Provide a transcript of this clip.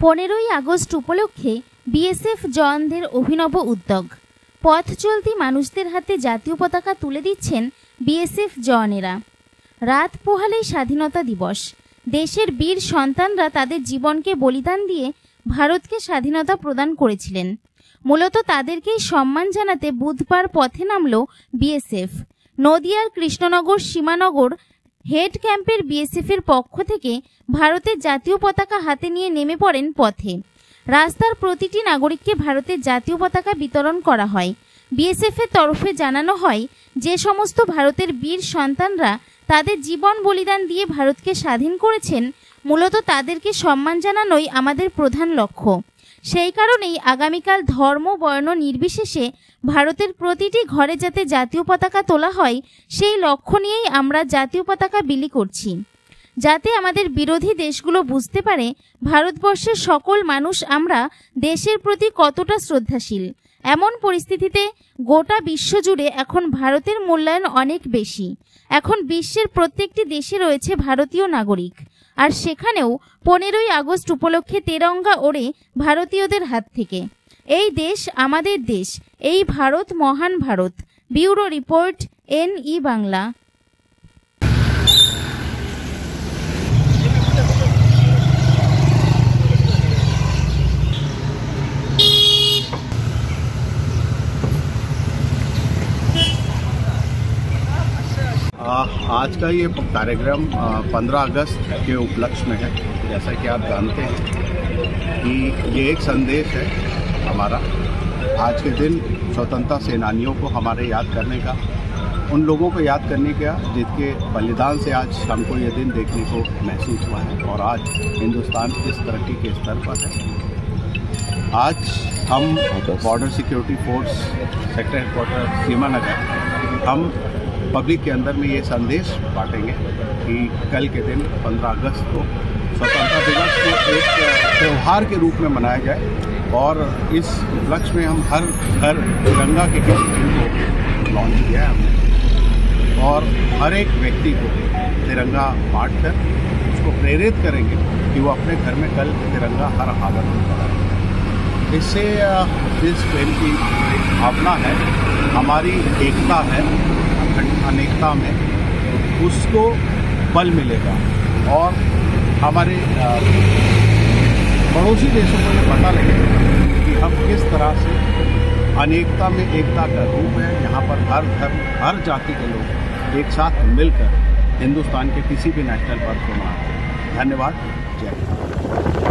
15ই August উপলক্ষে BSF জওয়ানদের অভিনব উদ্যোগ। পথ চলতি মানুষদের হাতে জাতীয় পতাকা তুলে দিচ্ছেন বিএসএফ জওয়ানেরা। রাত পোহালেই স্বাধীনতা দিবস। দেশের বীর সন্তানরা তাদের জীবনকে বলিদান দিয়ে ভারতকে স্বাধীনতা প্রদান করেছিলেন। মূলত তাদেরকেই সম্মান জানাতে বুধবার পথে নামল বিএসএফ। নদিয়ার কৃষ্ণনগর সীমানগর হেড ক্যাম্পের বিএসএফের পক্ষ থেকে ভারতের জাতীয় পতাকা হাতে নিয়ে নেমে পড়েন পথে। রাস্তার প্রতিটি নাগরিককে ভারতের জাতীয় পতাকা বিতরণ করা হয়। বিএসএফের তরফে জানানো হয়, যে সমস্ত ভারতের বীর সন্তানরা তাদের জীবন বলিদান দিয়ে ভারতকে স্বাধীন করেছেন, মূলত তাদেরকে সম্মান জানানোই আমাদের প্রধান লক্ষ্য। সেই কারণেই আগামীকাল ধর্ম বর্ণ নির্বিশেষে ভারতের প্রতিটি ঘরে যাতে জাতীয় পতাকা তোলা হয়, সেই লক্ষ্য নিয়েই আমরা জাতীয় পতাকা বিলি করছি, যাতে আমাদের বিরোধী দেশগুলো বুঝতে পারে ভারতবর্ষের সকল মানুষ আমরা দেশের প্রতি কতটা শ্রদ্ধাশীল। এমন পরিস্থিতিতে গোটা বিশ্বজুড়ে এখন ভারতের মূল্যায়ন অনেক বেশি। এখন বিশ্বের প্রত্যেকটি দেশে রয়েছে ভারতীয় নাগরিক, আর সেখানেও 15ই আগস্ট উপলক্ষে তেরঙ্গা ওড়ে ভারতীয়দের হাত থেকে। এই দেশ আমাদের দেশ, এই ভারত মহান Bharat. Bureau report, NE Bangla. आज का ये कार्यक्रम 15 अगस्त के उपलक्ष्य में है। जैसा कि आप जानते हैं कि ये एक संदेश है हमारा। आज के दिन स्वतंत्रता सेनानियों को हमारे याद करने का, उन लोगों को याद करने का जिनके बलिदान से आज हमको ये दिन देखने को महसूस हुआ है और आज हिंदुस्तान इस तरक्की के स्तर पर है। आज हम border security force sector headquarters Simanagar हम पब्लिक के अंदर में ये संदेश बांटेंगे कि कल के दिन 15 अगस्त को स्वतंत्रता दिवस को एक त्यौहार के रूप में मनाया जाए और इस उपलक्ष्य में हम हर घर तिरंगा के कैंपेन को लॉन्च किया है हमने और हर एक व्यक्ति को तिरंगा बांट कर उसको प्रेरित करेंगे कि वो अपने घर में कल तिरंगा हर हालत में लगाए। इससे जिस प्रेम की भावना है, हमारी एकता है अनेकता में, उसको बल मिलेगा और हमारे पड़ोसी देशों को ये पता लगेगा कि हम किस तरह से अनेकता में एकता का रूप है। यहाँ पर हर धर्म हर जाति के लोग एक साथ मिलकर हिंदुस्तान के किसी भी नेशनल पर्व को मनाते हैं। धन्यवाद। जय हिंद।